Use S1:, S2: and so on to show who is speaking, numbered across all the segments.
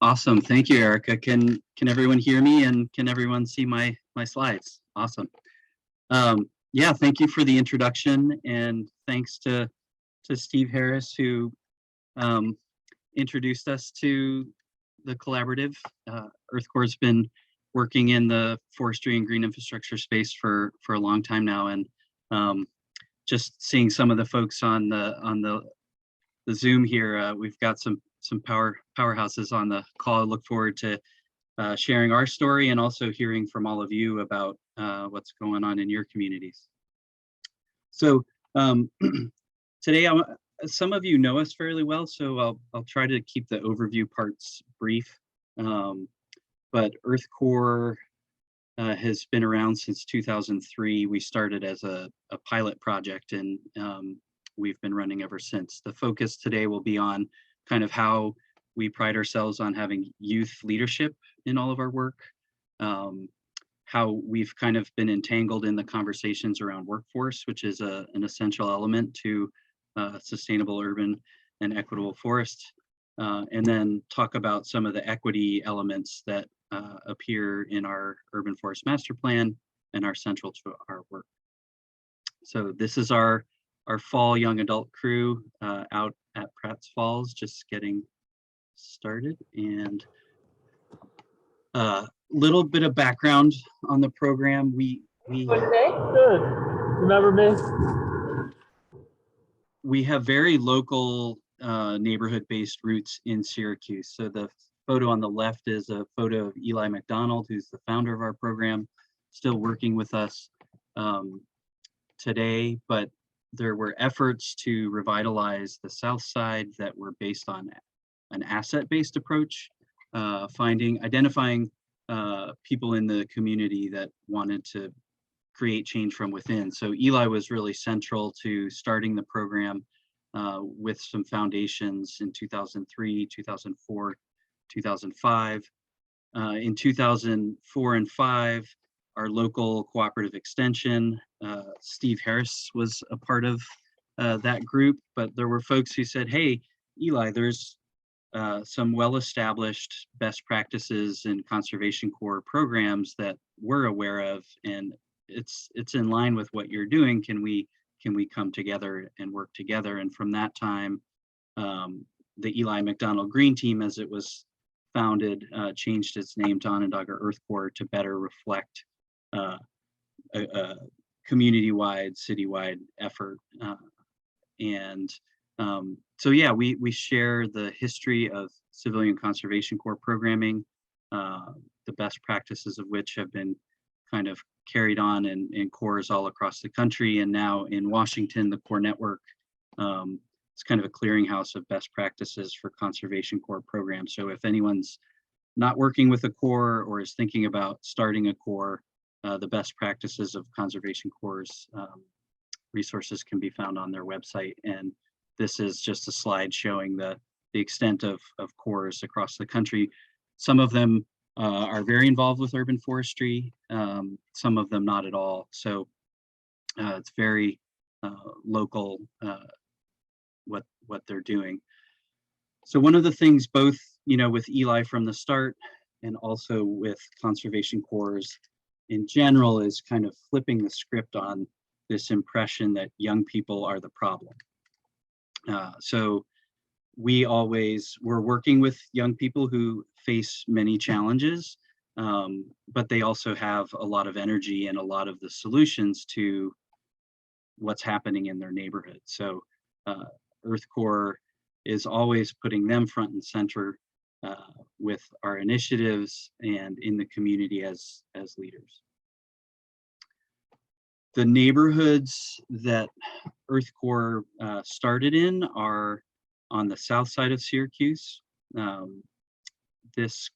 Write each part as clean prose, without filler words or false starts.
S1: Awesome. Thank you, Erica. Can everyone hear me and can everyone see my slides? Awesome. Yeah, thank you for the introduction, and thanks to Steve Harris, who um, introduced us to the collaborative. Earth Corps has been working in the forestry and green infrastructure space for a long time now, and just seeing some of the folks on the Zoom here, we've got some powerhouses on the call. I look forward to sharing our story and also hearing from all of you about what's going on in your communities. So today, some of you know us fairly well, so I'll try to keep the overview parts brief. But Earth Corps has been around since 2003. We started as a pilot project, and we've been running ever since. The focus today will be on kind of how we pride ourselves on having youth leadership in all of our work, how we've kind of been entangled in the conversations around workforce, which is an essential element to sustainable urban and equitable forests, and then talk about some of the equity elements that appear in our urban forest master plan and are central to our work. So this is our fall young adult crew out at Pratt's Falls, just getting started. And little bit of background on the program.
S2: Good. Remember me?
S1: We have very local neighborhood-based roots in Syracuse. So the photo on the left is a photo of Eli McDonald, who's the founder of our program, still working with us today, but there were efforts to revitalize the South Side that were based on an asset-based approach, identifying people in the community that wanted to create change from within. So Eli was really central to starting the program with some foundations in 2003, 2004, 2005. In 2004 and 5, our local cooperative extension, Steve Harris was a part of that group, but there were folks who said, hey, Eli, there's some well-established best practices and Conservation Corps programs that we're aware of, and it's in line with what you're doing. Can we come together and work together? And from that time, the Eli McDonald Green Team, as it was founded, changed its name to Onondaga Earth Corps to better reflect a community-wide, citywide effort. So yeah, we share the history of Civilian Conservation Corps programming, the best practices of which have been kind of carried on in corps all across the country. And now in Washington, the Corps Network, it's kind of a clearinghouse of best practices for Conservation Corps programs. So if anyone's not working with a corps or is thinking about starting a corps, the best practices of Conservation Corps resources can be found on their website. And this is just a slide showing the extent of corps across the country. Some of them are very involved with urban forestry, some of them not at all. So it's very local what they're doing. So one of the things, both with Eli from the start and also with Conservation Corps in general, is kind of flipping the script on this impression that young people are the problem. So we're working with young people who face many challenges, but they also have a lot of energy and a lot of the solutions to what's happening in their neighborhood. So Earth Corps is always putting them front and center with our initiatives and in the community as leaders. The neighborhoods that Earth Corps started in are on the south side of Syracuse. This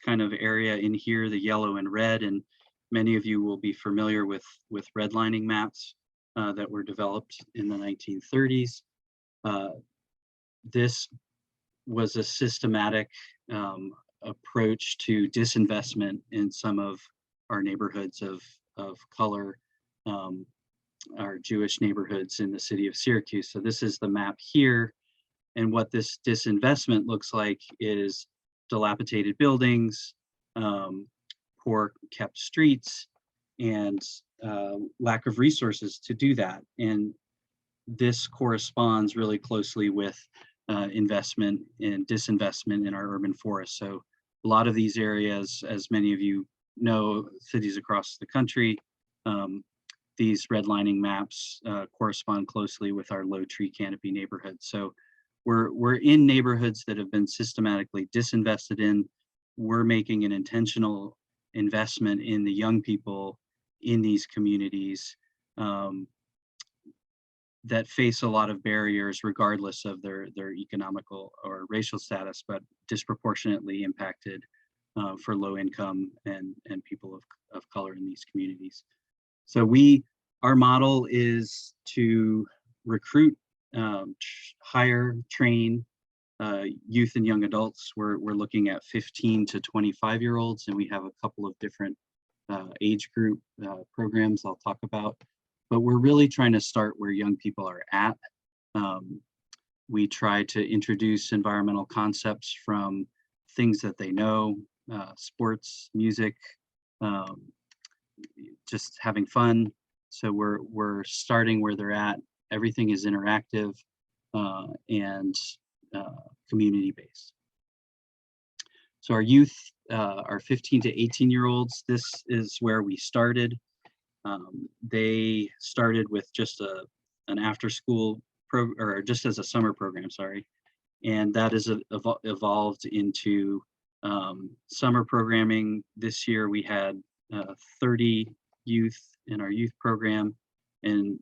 S1: kind of area in here, the yellow and red, and many of you will be familiar with redlining maps that were developed in the 1930s. This was a systematic approach to disinvestment in some of our neighborhoods of color, our Jewish neighborhoods in the city of Syracuse. So this is the map here. And what this disinvestment looks like is dilapidated buildings, poor kept streets, and lack of resources to do that. And this corresponds really closely with investment and disinvestment in our urban forests. So a lot of these areas, as many of you know, cities across the country, these redlining maps correspond closely with our low tree canopy neighborhoods. So we're in neighborhoods that have been systematically disinvested in. We're making an intentional investment in the young people in these communities that face a lot of barriers regardless of their economical or racial status, but disproportionately impacted for low income and people of color in these communities. So our model is to recruit, hire, train youth and young adults. We're looking at 15 to 25-year-olds, and we have a couple of different age group programs I'll talk about. But we're really trying to start where young people are at. We try to introduce environmental concepts from things that they know, sports, music, just having fun. So we're starting where they're at. Everything is interactive and community-based. So our youth are 15 to 18-year-olds. This is where we started. They started with just an after-school or just as a summer program, sorry, and that is evolved into summer programming. This year we had 30 youth in our youth program, and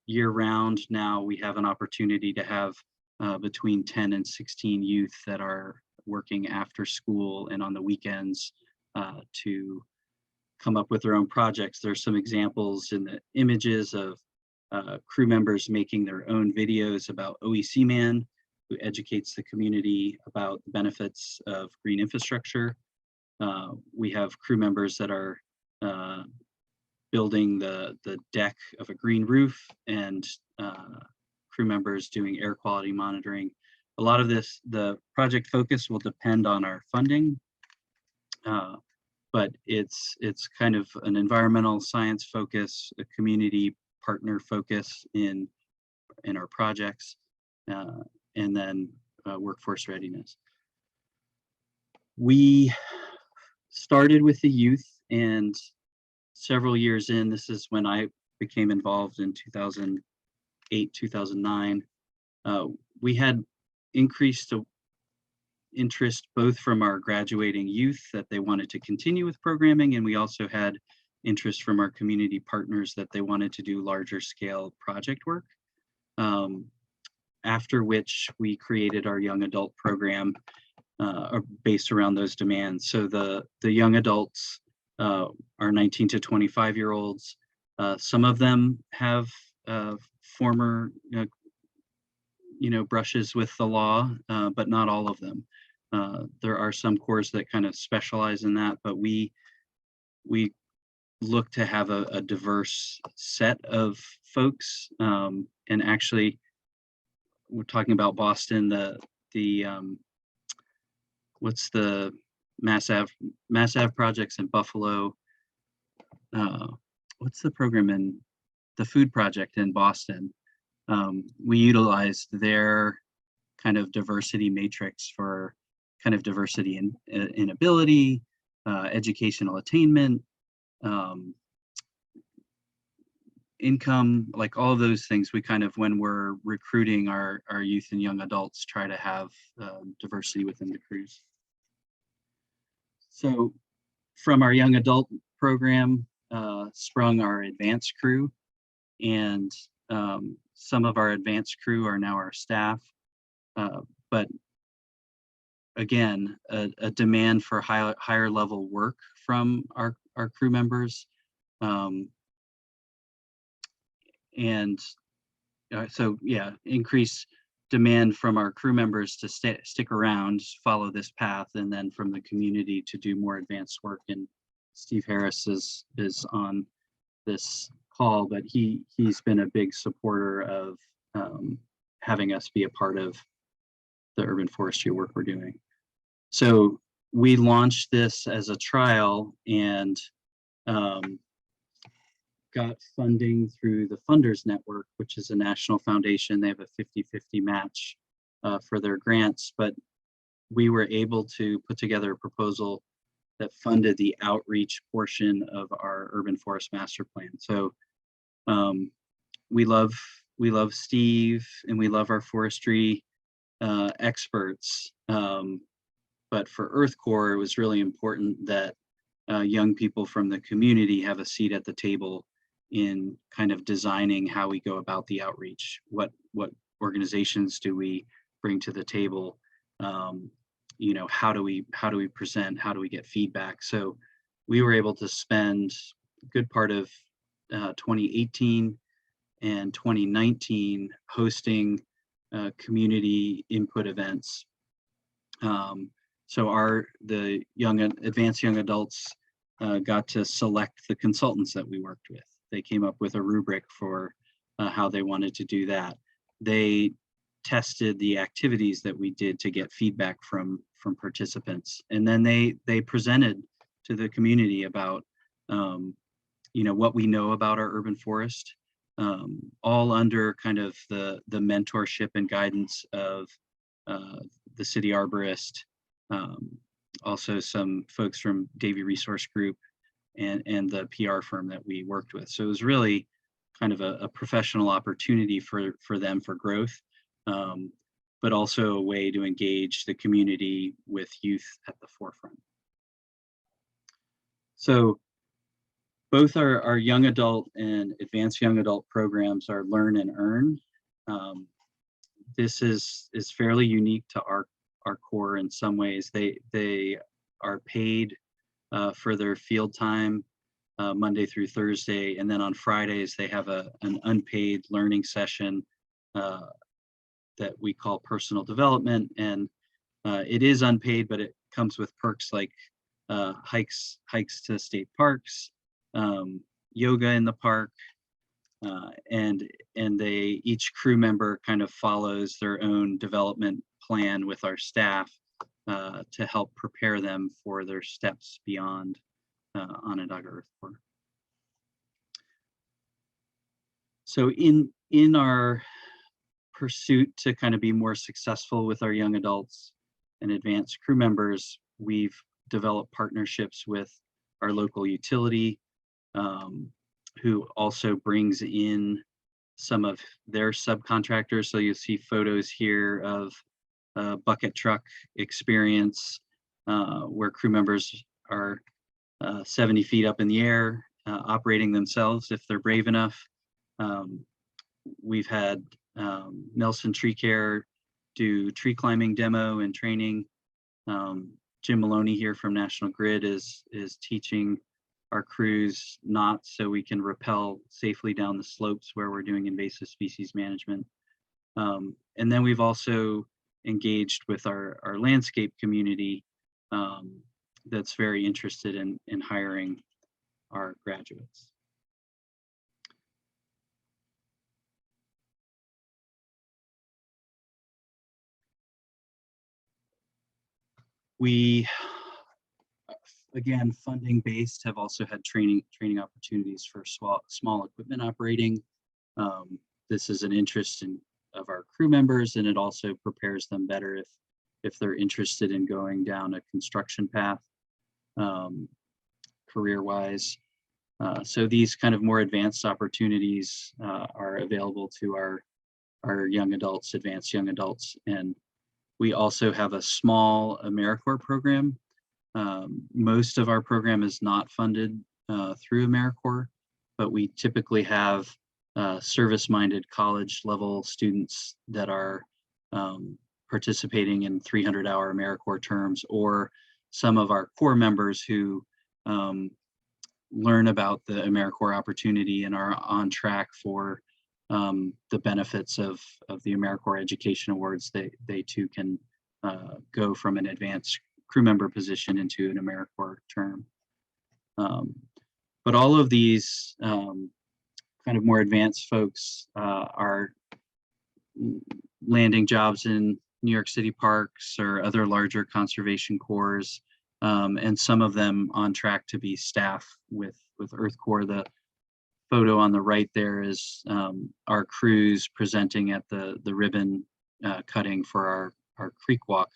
S1: year-round now we have an opportunity to have between 10 and 16 youth that are working after school and on the weekends to come up with their own projects. There's some examples in the images of crew members making their own videos about OEC Man, who educates the community about the benefits of green infrastructure. We have crew members that are building the deck of a green roof, and crew members doing air quality monitoring. A lot of this, the project focus will depend on our funding, but it's kind of an environmental science focus, a community partner focus in our projects, and then workforce readiness. We started with the youth, and several years in, this is when I became involved in 2008, 2009, we had increased interest both from our graduating youth that they wanted to continue with programming, and we also had interest from our community partners that they wanted to do larger scale project work. After which we created our young adult program based around those demands. So the young adults are 19 to 25-year-olds. Some of them have former brushes with the law, but not all of them. There are some corps that kind of specialize in that, but we look to have a diverse set of folks. And actually, we're talking about Boston, what's the Mass Ave projects in Buffalo? What's the program in the food project in Boston? We utilized their kind of diversity matrix for kind of diversity in ability, educational attainment, income, like all of those things. We kind of, when we're recruiting our youth and young adults, try to have diversity within the crews. So from our young adult program sprung our advanced crew, and some of our advanced crew are now our staff, but again, a demand for higher level work from our crew members. And so, yeah, increased demand from our crew members to stick around, follow this path, and then from the community to do more advanced work. And Steve Harris is on this call, but he's been a big supporter of having us be a part of the urban forestry work we're doing. So we launched this as a trial and got funding through the Funders Network, which is a national foundation. They have a 50-50 match for their grants, but we were able to put together a proposal that funded the outreach portion of our urban forest master plan. So we love Steve and we love our forestry experts. But for Earth Corps, it was really important that young people from the community have a seat at the table in kind of designing how we go about the outreach. What organizations do we bring to the table? You know, how do we present? How do we get feedback? So we were able to spend a good part of 2018 and 2019 hosting community input events. So the advanced young adults got to select the consultants that we worked with. They came up with a rubric for how they wanted to do that. They tested the activities that we did to get feedback from participants, and then they presented to the community about you know, what we know about our urban forest, all under kind of the mentorship and guidance of the city arborist, also some folks from Davie Resource Group and the PR firm that we worked with. So it was really kind of a professional opportunity for them for growth, but also a way to engage the community with youth at the forefront. So both our young adult and advanced young adult programs are Learn and Earn. This is fairly unique to our Corps in some ways. They are paid for their field time Monday through Thursday, and then on Fridays they have an unpaid learning session that we call personal development, and it is unpaid, but it comes with perks like hikes to state parks, yoga in the park, and each crew member kind of follows their own development plan with our staff to help prepare them for their steps beyond Onondaga Earth Corps. So in our pursuit to kind of be more successful with our young adults and advanced crew members, we've developed partnerships with our local utility, who also brings in some of their subcontractors. So you see photos here of a bucket truck experience where crew members are 70 feet up in the air, operating themselves if they're brave enough. We've had Nelson Tree Care do tree climbing demo and training. Jim Maloney here from National Grid is teaching our crews knots so we can rappel safely down the slopes where we're doing invasive species management. And then we've also engaged with our landscape community that's very interested in hiring our graduates. We, again, funding based, have also had training opportunities for small equipment operating. This is an interest of our crew members, and it also prepares them better if they're interested in going down a construction path career-wise. So these kind of more advanced opportunities are available to our young adults, advanced young adults, and we also have a small AmeriCorps program. Most of our program is not funded through AmeriCorps, but we typically have service-minded college level students that are participating in 300-hour AmeriCorps terms, or some of our Corps members who learn about the AmeriCorps opportunity and are on track for the benefits of the AmeriCorps Education Awards. They too can go from an advanced crew member position into an AmeriCorps term. But all of these kind of more advanced folks are landing jobs in New York City parks or other larger conservation corps, and some of them on track to be staff with Earth Corps. The photo on the right there is our crews presenting at the ribbon cutting for our creek walk.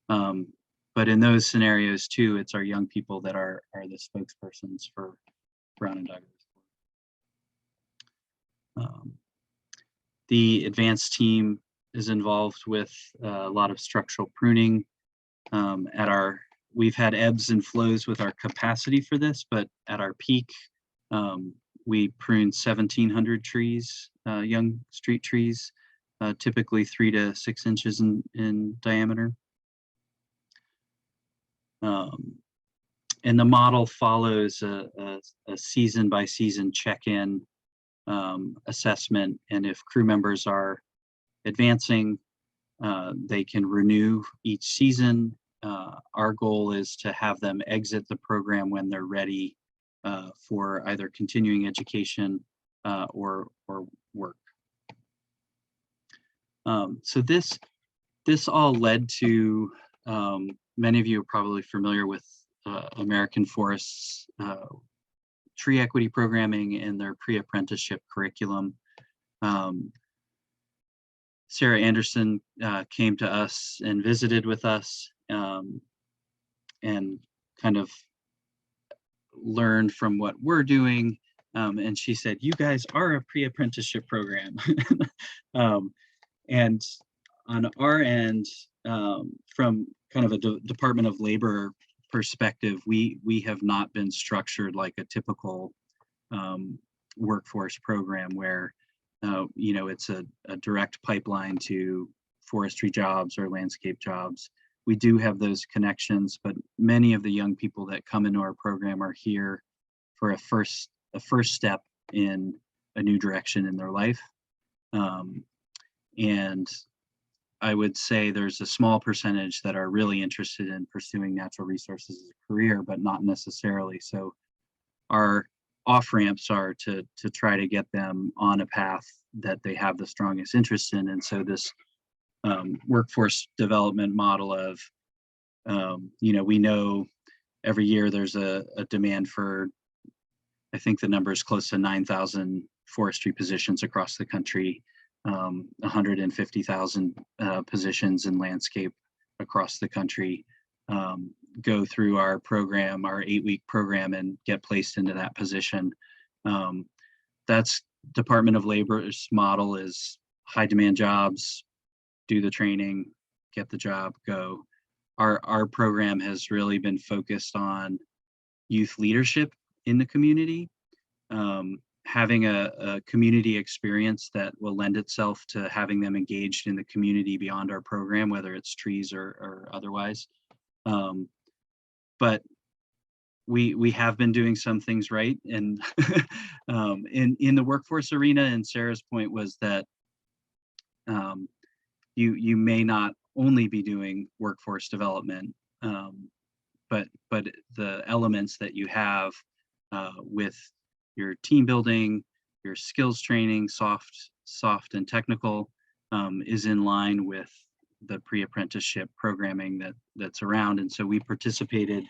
S1: But in those scenarios too, it's our young people that are the spokespersons for Onondaga Earth Corps. The advanced team is involved with a lot of structural pruning. We've had ebbs and flows with our capacity for this, but at our peak, we pruned 1,700 trees, young street trees, typically 3 to 6 inches in diameter. And the model follows a season by season check-in assessment, and if crew members are advancing, they can renew each season. Our goal is to have them exit the program when they're ready for either continuing education or work. So this all led to, many of you are probably familiar with American Forest's tree equity programming and their pre-apprenticeship curriculum. Sarah Anderson came to us and visited with us and kind of learned from what we're doing. And she said, you guys are a pre-apprenticeship program. And on our end, from kind of a Department of Labor perspective, we have not been structured like a typical workforce program where you know, it's a direct pipeline to forestry jobs or landscape jobs. We do have those connections, but many of the young people that come into our program are here for a first step in a new direction in their life. And I would say there's a small percentage that are really interested in pursuing natural resources as a career, but not necessarily. So our off-ramps are to try to get them on a path that they have the strongest interest in. And so this workforce development model of, you know, we know every year there's a demand for, I think the number is close to 9,000 forestry positions across the country, 150,000 positions in landscape across the country. Go through our program, our 8-week program, and get placed into that position. That's Department of Labor's model is high demand jobs, do the training, get the job, go. Our program has really been focused on youth leadership in the community, having a community experience that will lend itself to having them engaged in the community beyond our program, whether it's trees or otherwise. But we have been doing some things right, and in the workforce arena. And Sarah's point was that you may not only be doing workforce development, but the elements that you have with your team building, your skills training, soft and technical, is in line with the pre-apprenticeship programming that's around. And so we participated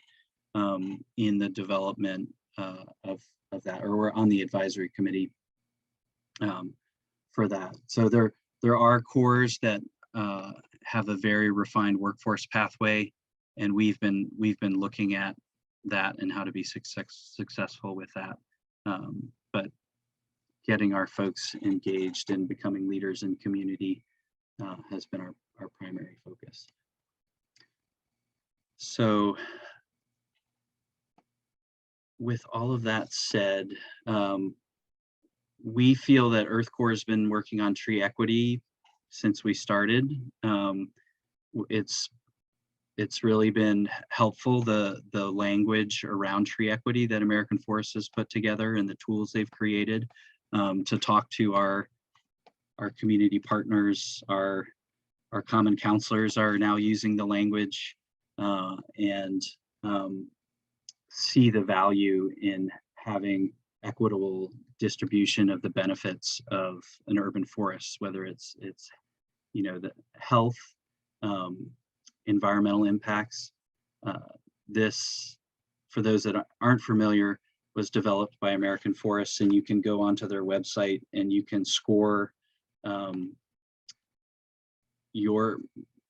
S1: in the development of that, or we're on the advisory committee for that. So there are corps that have a very refined workforce pathway, and we've been looking at that and how to be successful with that. But getting our folks engaged and becoming leaders in community has been our primary focus. So with all of that said, we feel that Earth Corps has been working on tree equity since we started. It's really been helpful, the language around tree equity that American Forest has put together and the tools they've created to talk to our community partners. Our common counselors are now using the language and see the value in having equitable distribution of the benefits of an urban forest, whether it's you know, the health, environmental impacts, this, for those that aren't familiar, was developed by American Forests, and you can go onto their website and you can score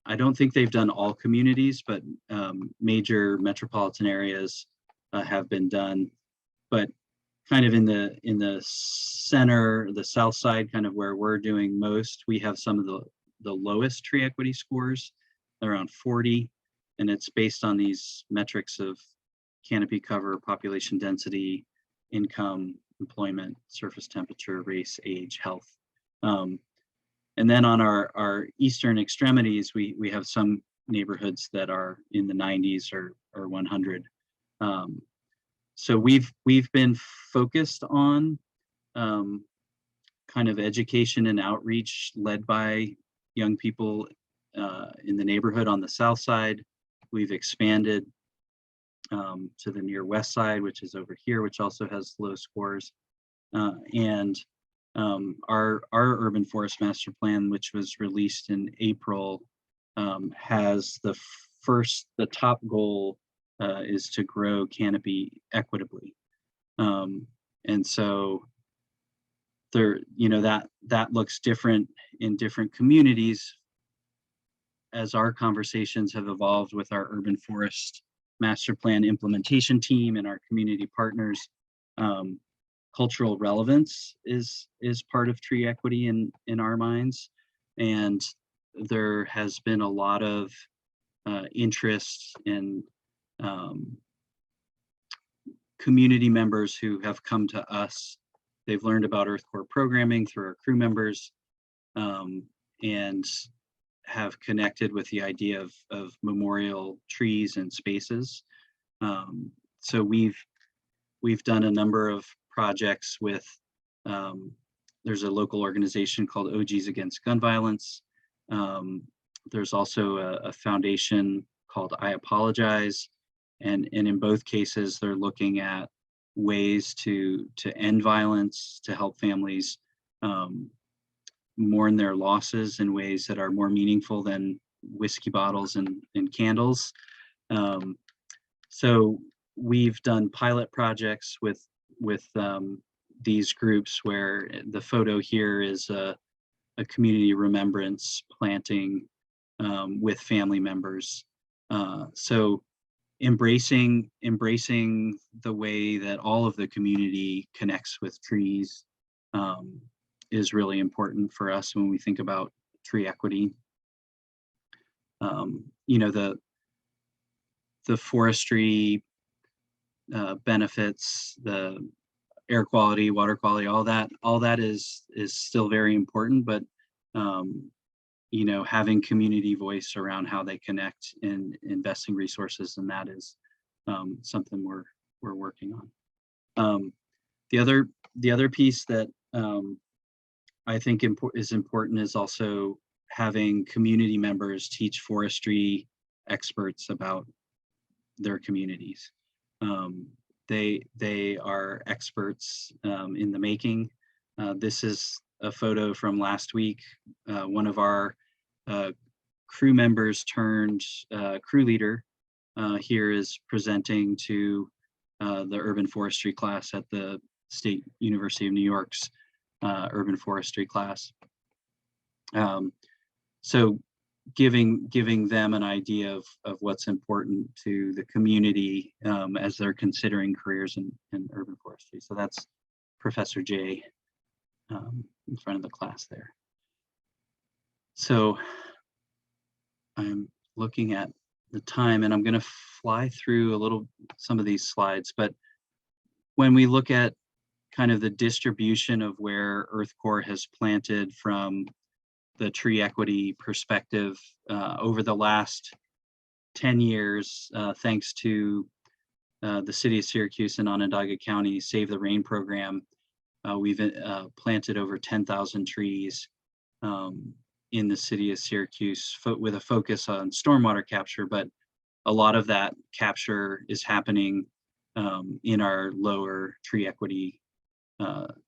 S1: I don't think they've done all communities, but major metropolitan areas have been done. But kind of in the center, the south side, kind of where we're doing most, we have some of the lowest tree equity scores, around 40, and it's based on these metrics of canopy cover, population density, income, employment, surface temperature, race, age, health. And then on our eastern extremities, we have some neighborhoods that are in the 90s or 100. So we've been focused on kind of education and outreach led by young people in the neighborhood on the south side. We've expanded to the near west side, which is over here, which also has low scores. And our urban forest master plan, which was released in April, has the top goal is to grow canopy equitably. And so there, that looks different in different communities as our conversations have evolved with our urban forest master plan implementation team and our community partners. Cultural relevance is part of tree equity in our minds, and there has been a lot of interest in community members who have come to us. They've learned about Earth Corps programming through our crew members, and have connected with the idea of memorial trees and spaces. So we've done a number of projects with, there's a local organization called OGs Against Gun Violence. There's also a foundation called I Apologize. And in both cases, they're looking at ways to end violence, to help families mourn their losses in ways that are more meaningful than whiskey bottles and candles. So we've done pilot projects with these groups where the photo here is a community remembrance planting with family members. So embracing the way that all of the community connects with trees is really important for us when we think about tree equity. The forestry benefits, the air quality, water quality, all that is still very important, but having community voice around how they connect and investing resources, and that is something we're working on. The other piece that I think is important is also having community members teach forestry experts about their communities. They are experts in the making. This is a photo from last week. One of our crew members turned crew leader here is presenting to the urban forestry class at the State University of New York's urban forestry class. So giving them an idea of what's important to the community as they're considering careers in urban forestry. So that's Professor Jay in front of the class there. So I'm looking at the time, and I'm going to fly through some of these slides, but when we look at kind of the distribution of where Earth Corps has planted from the tree equity perspective over the last 10 years, thanks to the city of Syracuse and Onondaga County Save the Rain program, we've planted over 10,000 trees in the city of Syracuse with a focus on stormwater capture, but a lot of that capture is happening in our lower tree equity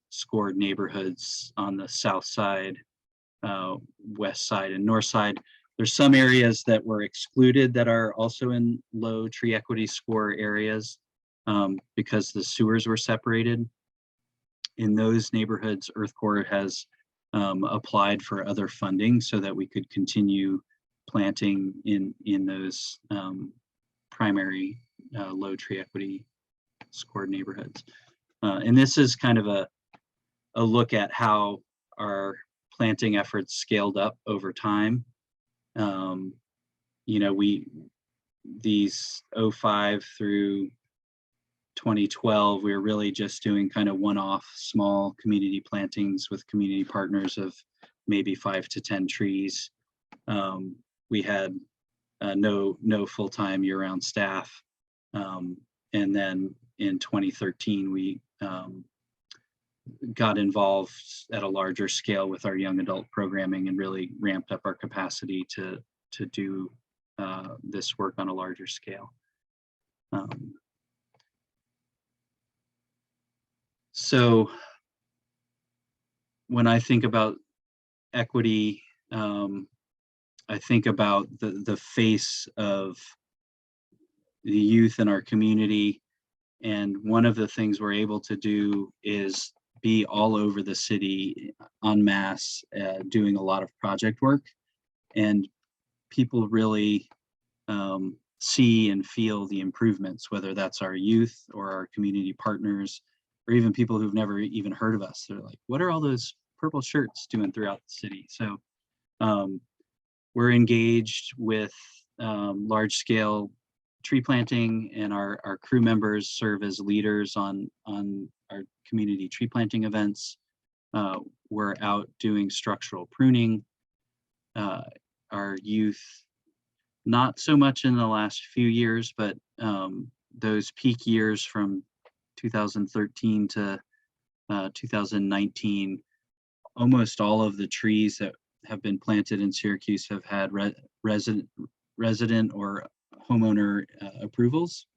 S1: scored neighborhoods on the south side, west side, and north side. There's some areas that were excluded that are also in low tree equity score areas because the sewers were separated. In those neighborhoods, Earth Corps has applied for other funding so that we could continue planting in those primary low tree equity scored neighborhoods. And this is kind of a look at how our planting efforts scaled up over time. You know, these 05 through 2012, we were really just doing kind of one-off small community plantings with community partners of maybe 5 to 10 trees. We had no full-time year-round staff. And then in 2013, we got involved at a larger scale with our young adult programming and really ramped up our capacity to do this work on a larger scale. So when I think about equity, I think about the face of the youth in our community. And one of the things we're able to do is be all over the city en masse, doing a lot of project work. And people really see and feel the improvements, whether that's our youth or our community partners, or even people who've never even heard of us. They're like, what are all those purple shirts doing throughout the city? So we're engaged with large scale tree planting, and our crew members serve as leaders on our community tree planting events. We're out doing structural pruning. Our youth, not so much in the last few years, but those peak years from 2013 to 2019, almost all of the trees that have been planted in Syracuse have had resident or homeowner approvals.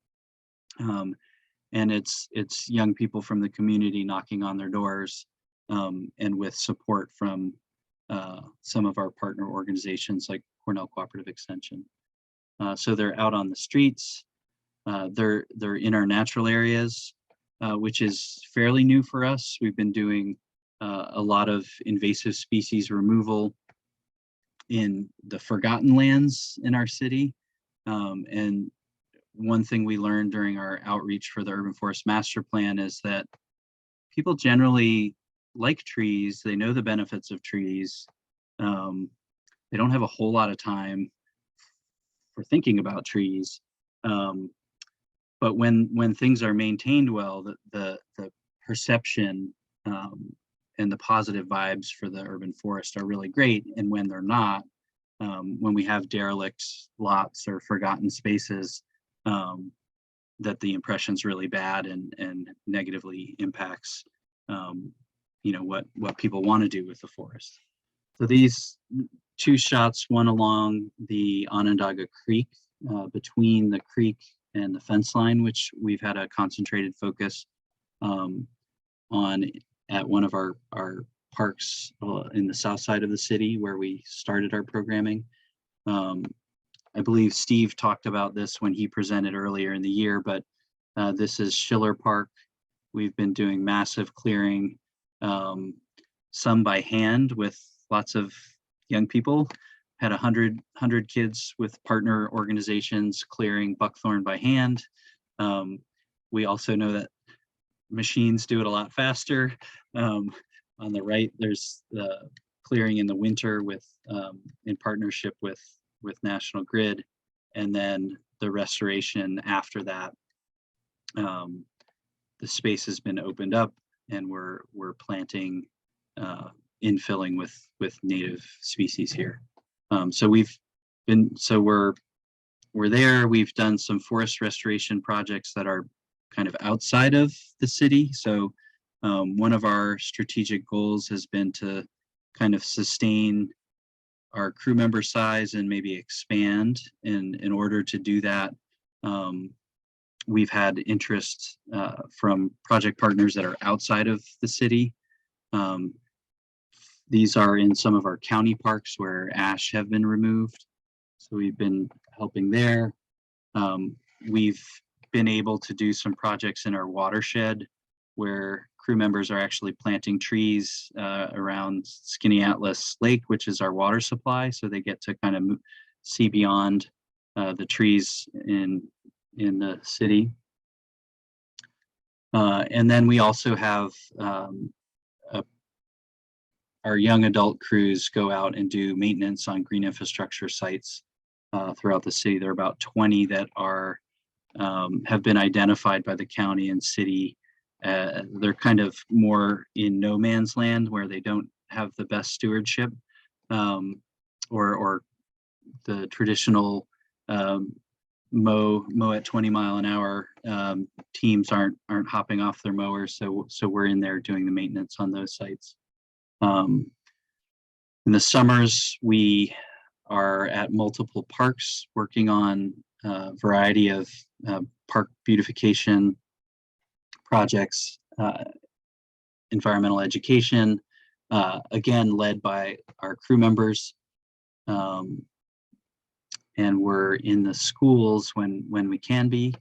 S1: And it's young people from the community knocking on their doors, and with support from some of our partner organizations like Cornell Cooperative Extension. So they're out on the streets. They're in our natural areas, which is fairly new for us. We've been doing a lot of invasive species removal in the forgotten lands in our city. And one thing we learned during our outreach for the Urban Forest Master Plan is that people generally like trees. They know the benefits of trees. They don't have a whole lot of time for thinking about trees. But when things are maintained well, the perception and the positive vibes for the urban forest are really great. And when they're not, when we have derelict lots or forgotten spaces, that the impression's really bad and negatively impacts what people want to do with the forest. So these two shots, one along the Onondaga Creek, between the creek and the fence line, which we've had a concentrated focus on at one of our parks in the south side of the city where we started our programming. I believe Steve talked about this when he presented earlier in the year, but this is Schiller Park. We've been doing massive clearing, some by hand with lots of young people. Had 100 kids with partner organizations clearing buckthorn by hand. We also know that machines do it a lot faster. On the right, there's the clearing in the winter with in partnership with National Grid, and then the restoration after that. The space has been opened up, and we're planting, infilling with native species here. So we're there. We've done some forest restoration projects that are kind of outside of the city. So one of our strategic goals has been to kind of sustain our crew member size and maybe expand. And in order to do that, we've had interest from project partners that are outside of the city. These are in some of our county parks where ash have been removed. So we've been helping there. We've been able to do some projects in our watershed where crew members are actually planting trees around Skinny Atlas Lake, which is our water supply. So they get to kind of see beyond the trees in the city. And then we also have our young adult crews go out and do maintenance on green infrastructure sites throughout the city. There are about 20 that are have been identified by the county and city. They're kind of more in no man's land where they don't have the best stewardship or the traditional mow at 20 mile an hour teams aren't hopping off their mowers. So we're in there doing the maintenance on those sites. In the summers, we are at multiple parks working on a variety of park beautification projects, environmental education, again, led by our crew members. And we're in the schools when we can be,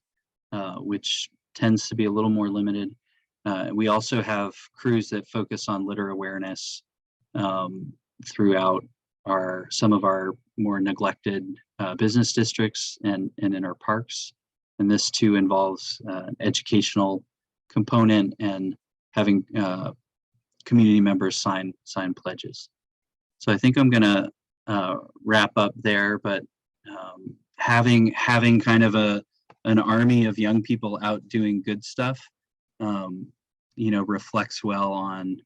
S1: which tends to be a little more limited. We also have crews that focus on litter awareness throughout some of our more neglected business districts and in our parks. And this too involves educational component and having community members sign pledges. So I think I'm gonna wrap up there, but having kind of an army of young people out doing good stuff, you know, reflects well on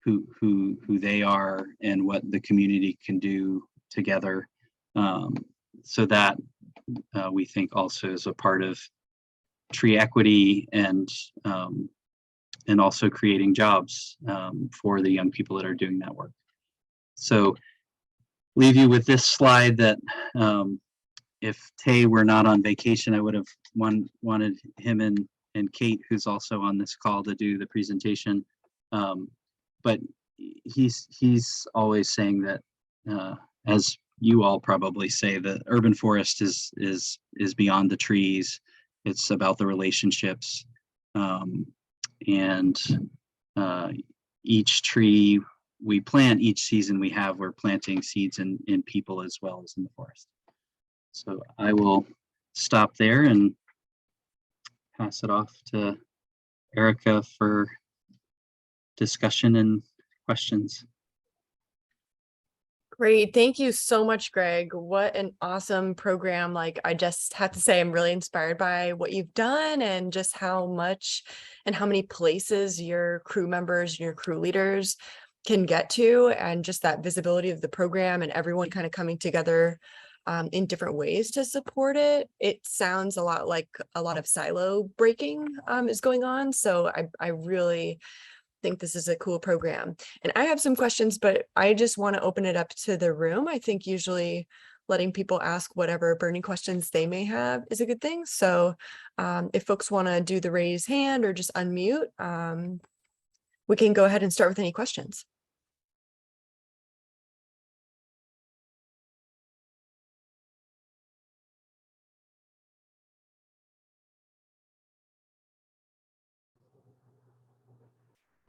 S1: who they are and what the community can do together. So that we think also is a part of tree equity and also creating jobs for the young people that are doing that work. So leave you with this slide that if Tay were not on vacation, I would have wanted him and Kate, who's also on this call, to do the presentation. But he's always saying that, as you all probably say, the urban forest is beyond the trees. It's about the relationships, and each tree we plant, each season we're planting seeds in people as well as in the forest. So I will stop there and pass it off to Erica for discussion and questions.
S3: Great. Thank you so much, Greg. What an awesome program. Like, I just have to say, I'm really inspired by what you've done and just how much and how many places your crew members and your crew leaders can get to, and just that visibility of the program and everyone kind of coming together in different ways to support it. It sounds a lot like a lot of silo breaking is going on. So I really think this is a cool program. And I have some questions, but I just want to open it up to the room. I think usually letting people ask whatever burning questions they may have is a good thing. So if folks want to do the raise hand or just unmute, we can go ahead and start with any questions.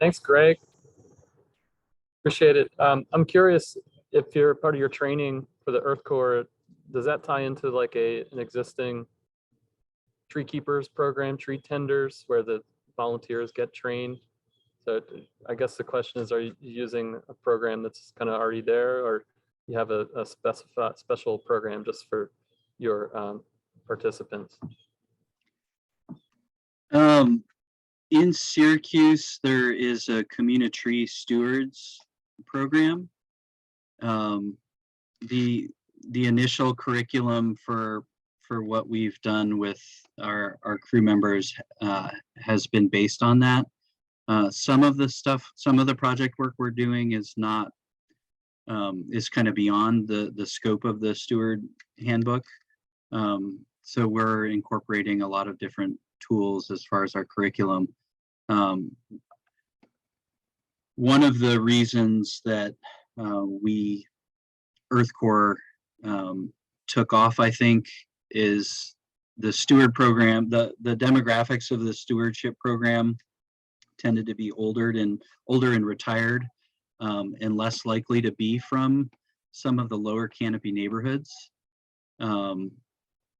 S2: Thanks, Greg. Appreciate it. I'm curious if you're part of your training for the Earth Corps, does that tie into like an existing tree keepers program, tree tenders, where the volunteers get trained? So I guess the question is, are you using a program that's kind of already there, or you have a special program just for your participants?
S1: In Syracuse, there is a community stewards program. The initial curriculum for what we've done with our crew members has been based on that. Some of the project work we're doing is not is kind of beyond the scope of the steward handbook. So we're incorporating a lot of different tools as far as our curriculum. One of the reasons that we Earth Corps took off, I think, is the steward program. The demographics of the stewardship program tended to be older and retired, and less likely to be from some of the lower canopy neighborhoods.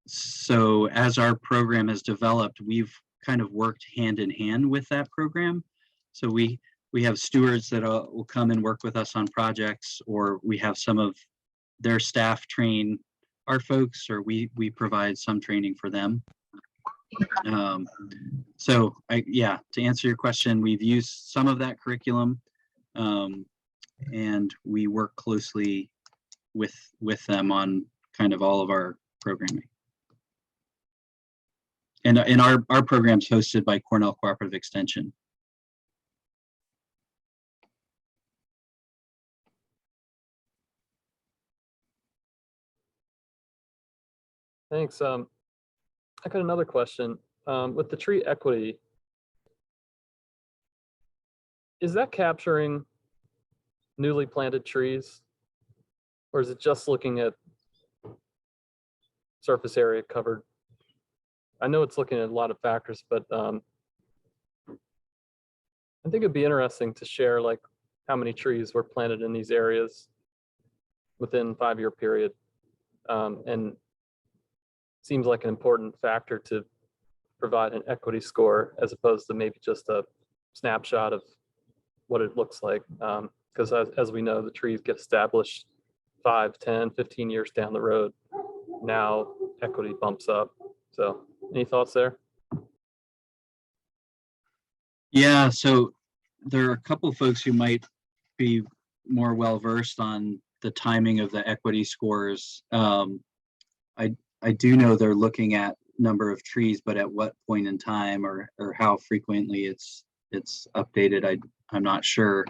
S1: So as our program has developed, we've kind of worked hand in hand with that program. So we have stewards that will come and work with us on projects, or we have some of their staff train our folks, or we provide some training for them. So to answer your question, we've used some of that curriculum, and we work closely with them on kind of all of our programming. And our program's hosted by Cornell Cooperative Extension.
S2: Thanks. I got another question. With the tree equity, is that capturing newly planted trees, or is it just looking at surface area covered? I know it's looking at a lot of factors, but I think it'd be interesting to share like how many trees were planted in these areas within 5-year period, and seems like an important factor to provide an equity score as opposed to maybe just a snapshot of what it looks like. Because as we know, the trees get established 5, 10, 15 years down the road. Now equity bumps up. So any thoughts there?
S1: Yeah, so there are a couple of folks who might be more well-versed on the timing of the equity scores. I do know they're looking at number of trees, but at what point in time or how frequently it's updated, I'm not sure.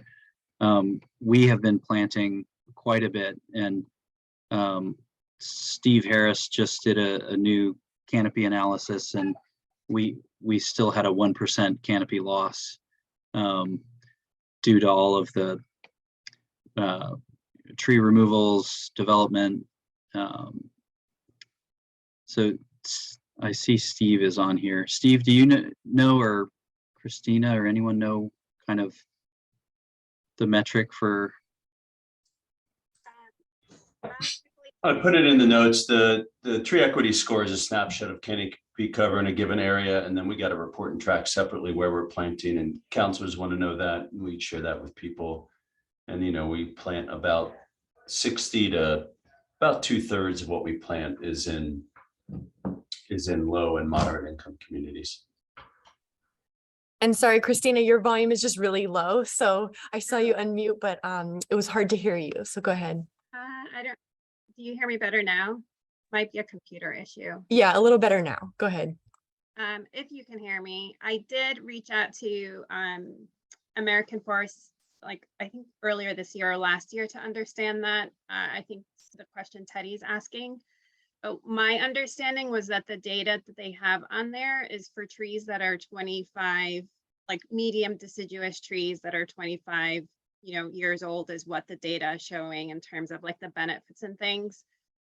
S1: We have been planting quite a bit, and Steve Harris just did a new canopy analysis, and we still had a 1% canopy loss due to all of the tree removals, development. So I see Steve is on here. Steve, do you know, or Christina or anyone know kind of the metric for?
S4: I put it in the notes. The tree equity score is a snapshot of canopy cover in a given area, and then we got to report and track separately where we're planting, and counselors want to know that. We share that with people, and we plant about 60 to about 2/3 of what we plant is in low and moderate income communities.
S3: And sorry, Christina, your volume is just really low. So I saw you unmute, but it was hard to hear you. So go ahead.
S5: Do you hear me better now? Might be a computer issue.
S3: Yeah, a little better now. Go ahead.
S5: If you can hear me, I did reach out to American Forest, like I think earlier this year or last year, to understand that. I think the question Teddy's asking. But my understanding was that the data that they have on there is for trees that are 25, like medium deciduous trees that are 25 years old is what the data is showing in terms of like the benefits and things,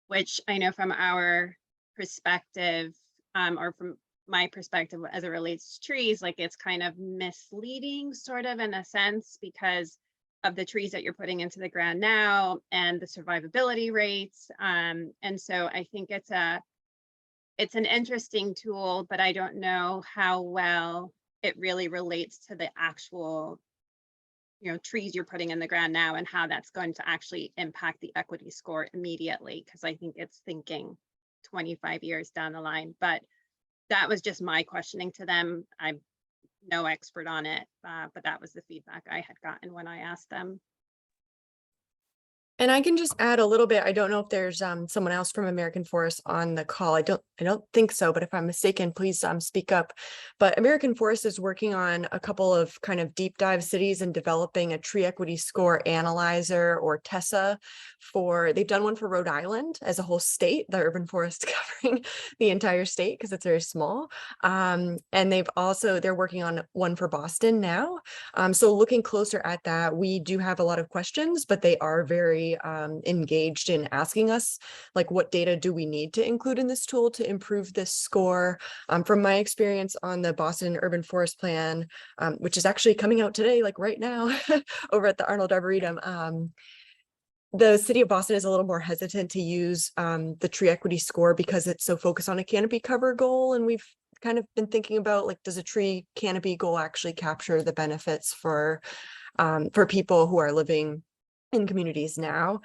S5: which I know from our perspective, or from my perspective as it relates to trees, like it's kind of misleading sort of in a sense because of the trees that you're putting into the ground now and the survivability rates. And so I think it's an interesting tool, but I don't know how well it really relates to the actual trees you're putting in the ground now and how that's going to actually impact the equity score immediately, because I think it's thinking 25 years down the line. But that was just my questioning to them. I'm no expert on it, but that was the feedback I had gotten when I asked them.
S3: And I can just add a little bit. I don't know if there's someone else from American Forest on the call. I don't think so, but if I'm mistaken, please speak up. But American Forest is working on a couple of kind of deep dive cities and developing a tree equity score analyzer, or TESA, they've done one for Rhode Island as a whole state, the urban forest covering the entire state because it's very small. And they're working on one for Boston now. So looking closer at that, we do have a lot of questions, but they are very very engaged in asking us, like, what data do we need to include in this tool to improve this score? From my experience on the Boston Urban Forest Plan, which is actually coming out today, like right now, over at the Arnold Arboretum, the city of Boston is a little more hesitant to use the tree equity score because it's so focused on a canopy cover goal. And we've kind of been thinking about, like, does a tree canopy goal actually capture the benefits for people who are living in communities now?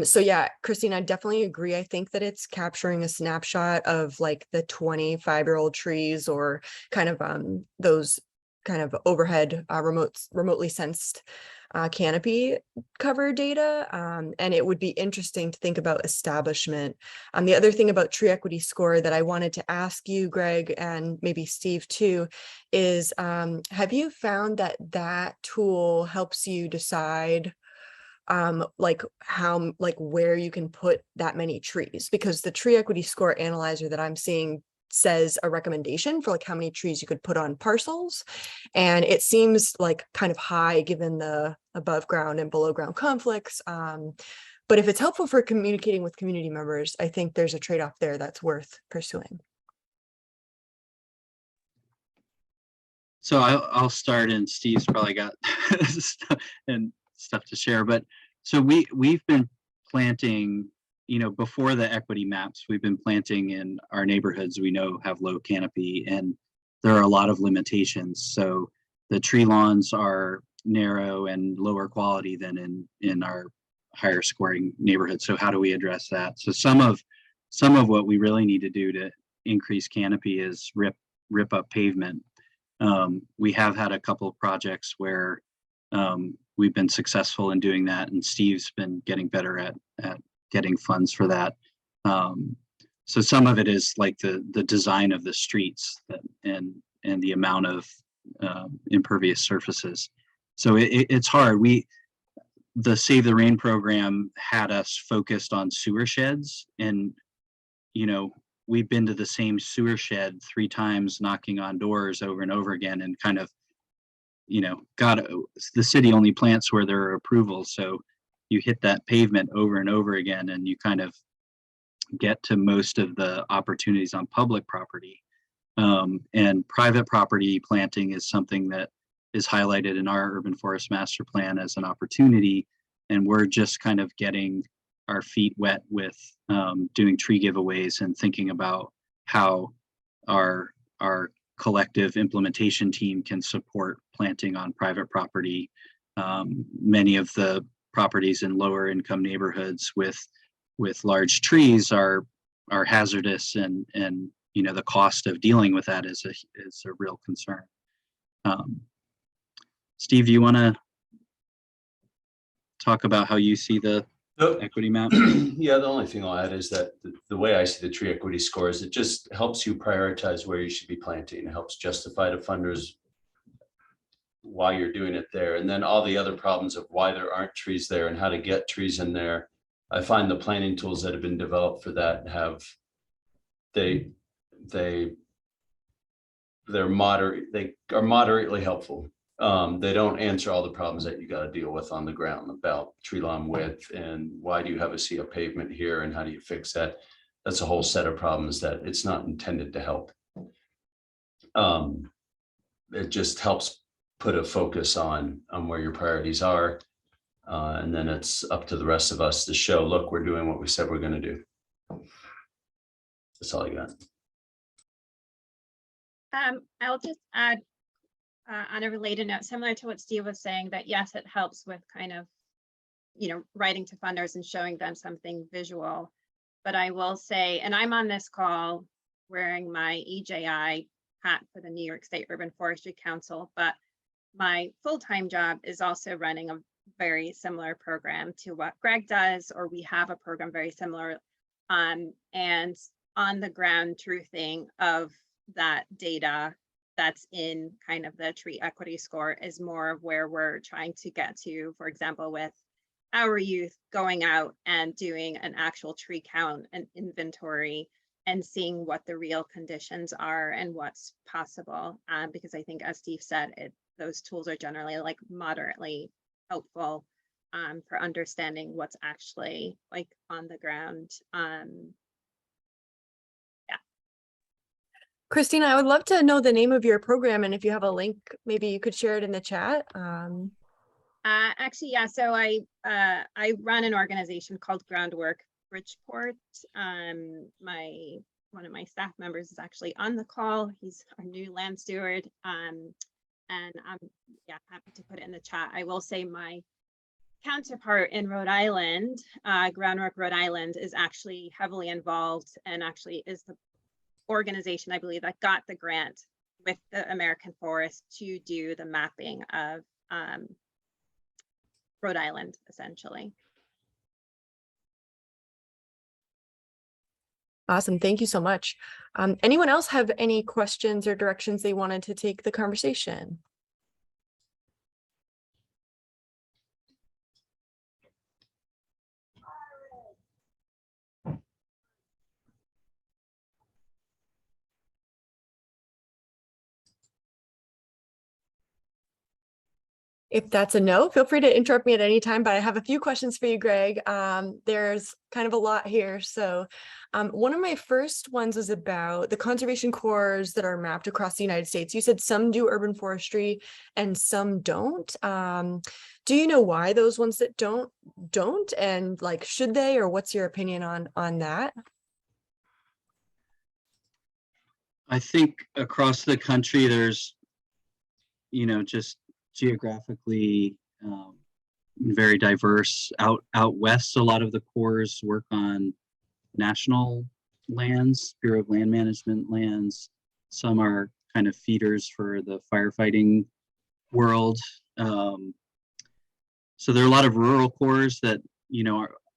S3: So yeah, Christine, I definitely agree. I think that it's capturing a snapshot of like the 25-year-old trees, or kind of those kind of overhead remotely sensed canopy cover data. And it would be interesting to think about establishment. The other thing about tree equity score that I wanted to ask you, Greg, and maybe Steve too, is have you found that that tool helps you decide like how, like where you can put that many trees? Because the tree equity score analyzer that I'm seeing says a recommendation for like how many trees you could put on parcels, and it seems like kind of high given the above ground and below ground conflicts. But if it's helpful for communicating with community members, I think there's a trade-off there that's worth pursuing.
S1: So I'll start, and Steve's probably got stuff to share. But so we've been planting, you know, before the equity maps, we've been planting in our neighborhoods we know have low canopy, and there are a lot of limitations. So the tree lawns are narrow and lower quality than in our higher scoring neighborhoods. So how do we address that? So some of what we really need to do to increase canopy is rip up pavement. We have had a couple of projects where we've been successful in doing that, and Steve's been getting better at getting funds for that. So some of it is like the design of the streets and the amount of impervious surfaces. So it's hard. The Save the Rain program had us focused on sewer sheds, and you know, we've been to the same sewer shed 3 times, knocking on doors over and over again, and kind of, you know, the city only plants where there are approvals. So you hit that pavement over and over again, and you kind of get to most of the opportunities on public property. And private property planting is something that is highlighted in our urban forest master plan as an opportunity. And we're just kind of getting our feet wet with doing tree giveaways and thinking about how our collective implementation team can support planting on private property. Many of the properties in lower income neighborhoods with large trees are hazardous, and you know, the cost of dealing with that is a real concern. Steve, do you want to talk about how you see the equity map?
S4: Yeah, the only thing I'll add is that the way I see the tree equity score is it just helps you prioritize where you should be planting. It helps justify to funders why you're doing it there. And then all the other problems of why there aren't trees there and how to get trees in there. I find the planning tools that have been developed for that they are moderately helpful. They don't answer all the problems that you got to deal with on the ground about tree line width and why do you have a sea of pavement here and how do you fix that? That's a whole set of problems that it's not intended to help. It just helps put a focus on where your priorities are. And then it's up to the rest of us to show, look, we're doing what we said we're going to do. That's all I got.
S5: I'll just add on a related note, similar to what Steve was saying, that yes, it helps with kind of, you know, writing to funders and showing them something visual. But I will say, and I'm on this call wearing my EJI hat for the New York State Urban Forestry Council, but my full-time job is also running a very similar program to what Greg does, or we have a program very similar, and on the ground truthing of that data that's in kind of the tree equity score is more of where we're trying to get to, for example, with our youth going out and doing an actual tree count and inventory and seeing what the real conditions are and what's possible. Because I think, as Steve said, those tools are generally like moderately helpful. for understanding what's actually like on the ground.
S3: Christina, I would love to know the name of your program, and if you have a link, maybe you could share it in the chat.
S5: Actually, yeah. So I run an organization called Groundwork Bridgeport. One of my staff members is actually on the call. He's our new land steward. And I'm happy to put it in the chat. I will say my counterpart in Rhode Island, Groundwork Rhode Island, is actually heavily involved and actually is the organization, I believe, that got the grant with the American Forest to do the mapping of Rhode Island, essentially.
S3: Awesome. Thank you so much. Anyone else have any questions or directions they wanted to take the conversation? If that's a no, feel free to interrupt me at any time, but I have a few questions for you, Greg. There's kind of a lot here. So one of my first ones was about the conservation corps that are mapped across the United States. You said some do urban forestry and some don't. Do you know why those ones that don't? And like, should they, or what's your opinion on that?
S1: I think across the country, there's, just geographically very diverse. Out west, a lot of the corps work on national lands, Bureau of Land Management lands. Some are kind of feeders for the firefighting world. So there are a lot of rural corps that,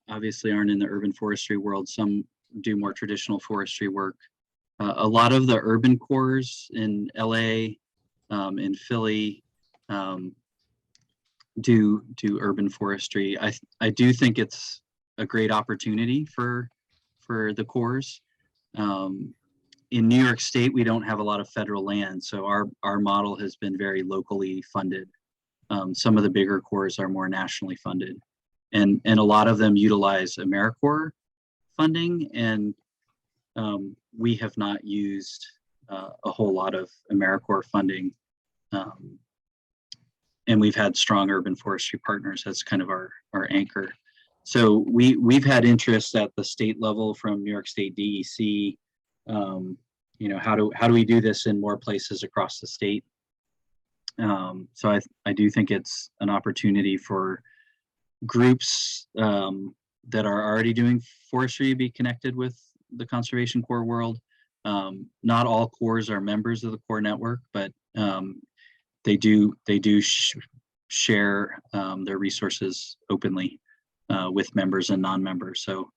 S1: obviously aren't in the urban forestry world. Some do more traditional forestry work. A lot of the urban corps in LA, in Philly, do urban forestry. I do think it's a great opportunity for the corps. In New York State, we don't have a lot of federal land, so our model has been very locally funded. Some of the bigger corps are more nationally funded, and a lot of them utilize AmeriCorps funding, and we have not used a whole lot of AmeriCorps funding. And we've had strong urban forestry partners. That's kind of our anchor. So we've had interest at the state level from New York State DEC. How do we do this in more places across the state? So I do think it's an opportunity for groups that are already doing forestry to be connected with the Conservation Corps world. Not all corps are members of the Corps network, but they do share their resources openly with members and non-members. So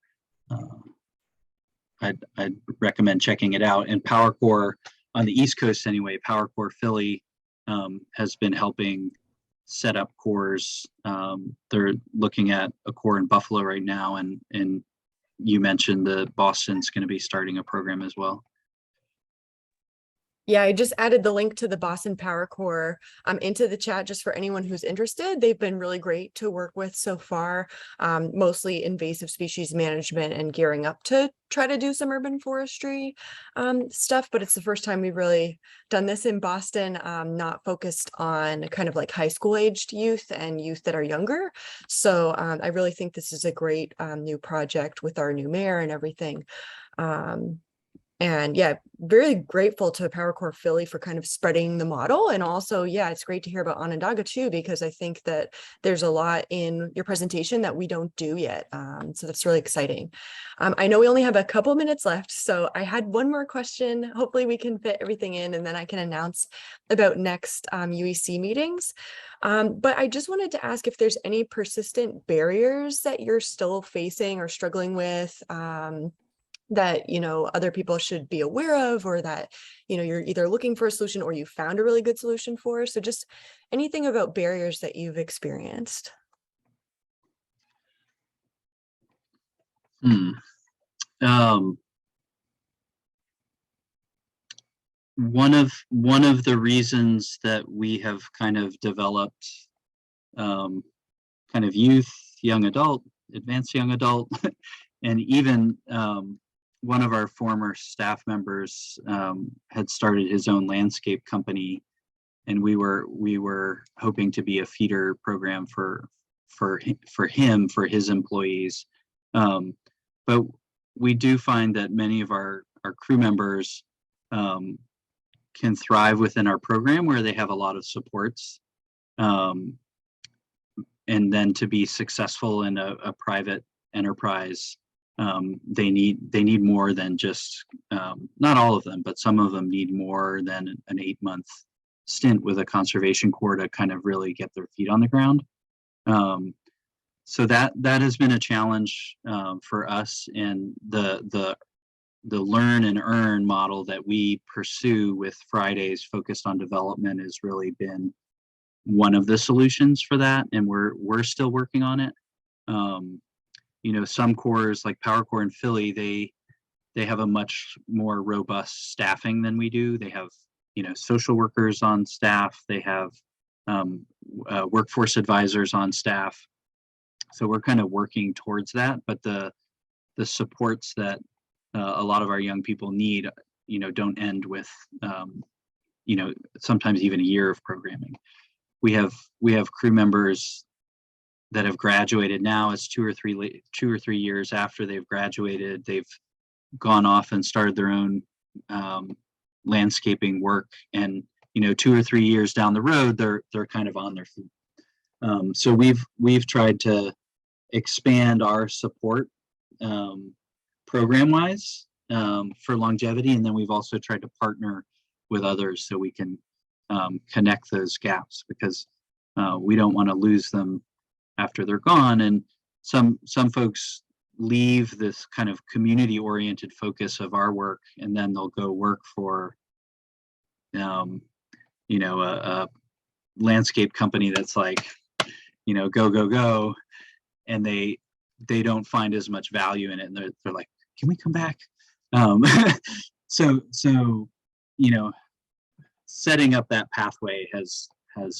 S1: I'd recommend checking it out. And PowerCorps on the East Coast anyway, PowerCorps Philly has been helping set up corps. They're looking at a corps in Buffalo right now, and you mentioned that Boston's going to be starting a program as well.
S3: Yeah, I just added the link to the Boston Power Corps into the chat just for anyone who's interested. They've been really great to work with so far, mostly invasive species management and gearing up to try to do some urban forestry stuff. But it's the first time we've really done this in Boston, not focused on kind of like high school aged youth and youth that are younger. So I really think this is a great new project with our new mayor and everything. And yeah, very grateful to PowerCorps Philly for kind of spreading the model. And also, yeah, it's great to hear about Onondaga too, because I think that there's a lot in your presentation that we don't do yet. So that's really exciting. I know we only have a couple minutes left, so I had one more question. Hopefully we can fit everything in, and then I can announce about next UEC meetings. But I just wanted to ask if there's any persistent barriers that you're still facing or struggling with, that other people should be aware of, or that you're either looking for a solution or you found a really good solution for. So just anything about barriers that you've experienced.
S1: One of the reasons that we have kind of developed kind of youth, young adult, advanced young adult, and even one of our former staff members had started his own landscape company, and we were hoping to be a feeder program for him, for his employees. But we do find that many of our crew members can thrive within our program where they have a lot of supports. And then to be successful in a private enterprise, they need more than just, not all of them, but some of them need more than an 8-month stint with a conservation corps to kind of really get their feet on the ground. So that has been a challenge for us, and the learn and earn model that we pursue with Fridays focused on development has really been one of the solutions for that, and we're still working on it. You know, some corps like Power Corps in Philly, they have a much more robust staffing than we do. They have, you know, social workers on staff. They have workforce advisors on staff. So we're kind of working towards that, but the supports that a lot of our young people need, you know, don't end with, you know, sometimes even a year of programming. We have crew members that have graduated now. It's 2 or 3 years after they've graduated, they've gone off and started their own landscaping work, and you know, 2 or 3 years down the road, they're kind of on their feet. So we've tried to expand our support program wise for longevity, and then we've also tried to partner with others so we can connect those gaps, because we don't want to lose them after they're gone. And some folks leave this kind of community oriented focus of our work, and then they'll go work for you know, a landscape company that's like, you know, go, and they don't find as much value in it, and they're like, can we come back? So you know, setting up that pathway has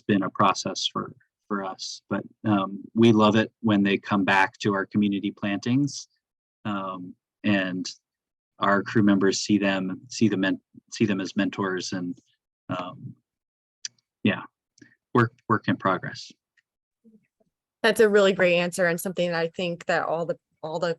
S1: been a process for us, but we love it when they come back to our community plantings, and our crew members see them as mentors, and yeah, work in progress.
S3: That's a really great answer, and something that I think that all the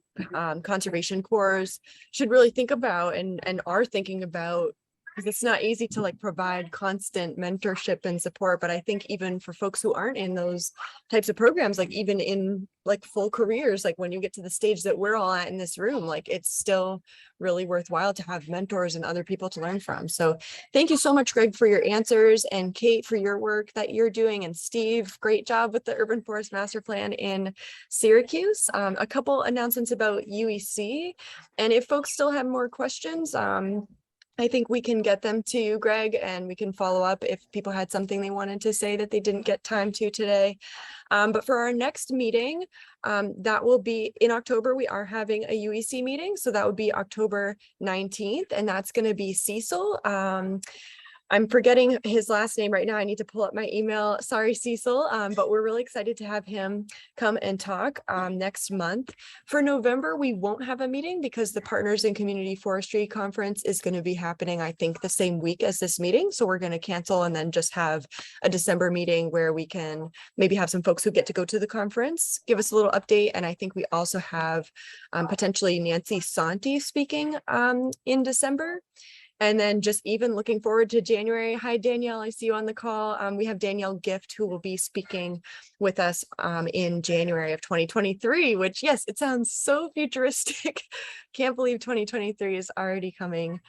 S3: conservation corps should really think about and are thinking about, because it's not easy to like provide constant mentorship and support. But I think even for folks who aren't in those types of programs, like even in like full careers, like when you get to the stage that we're all at in this room, like it's still really worthwhile to have mentors and other people to learn from. So thank you so much, Greg, for your answers, and Kate for your work that you're doing, and Steve, great job with the Urban Forest Master Plan in Syracuse. A couple announcements about UEC, and if folks still have more questions, I think we can get them to you, Greg, and we can follow up if people had something they wanted to say that they didn't get time to today. But for our next meeting, that will be in October. We are having a UEC meeting, so that would be October 19th, and that's going to be Cecil. I'm forgetting his last name right now. I need to pull up my email. Sorry, Cecil, but we're really excited to have him come and talk next month. For November, we won't have a meeting because the Partners in Community Forestry Conference is going to be happening, I think, the same week as this meeting. So we're going to cancel and then just have a December meeting where we can maybe have some folks who get to go to the conference, give us a little update. And I think we also have potentially Nancy Santi speaking in December. And then just even looking forward to January. Hi, Danielle, I see you on the call. We have Danielle Gift, who will be speaking with us in January of 2023, which, yes, it sounds so futuristic. Can't believe 2023 is already coming.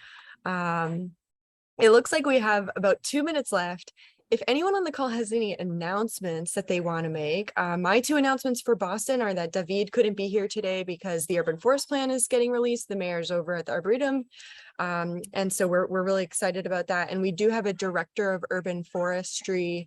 S3: It looks like we have about 2 minutes left. If anyone on the call has any announcements that they want to make, my 2 announcements for Boston are that David couldn't be here today because the Urban Forest Plan is getting released. The mayor's over at the Arboretum. And so we're really excited about that. And we do have a director of urban forestry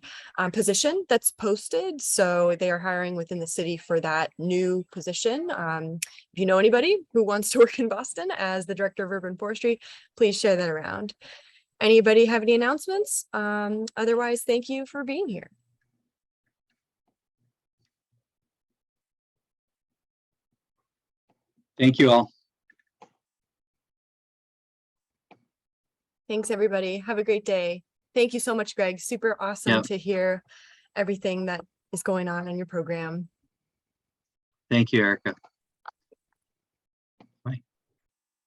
S3: position that's posted. So they are hiring within the city for that new position. If you know anybody who wants to work in Boston as the director of urban forestry, please share that around. Anybody have any announcements? Otherwise, thank you for being here.
S1: Thank you all.
S3: Thanks, everybody. Have a great day. Thank you so much, Greg. Super awesome
S1: Yep.
S3: to hear everything that is going on in your program.
S1: Thank you, Erica.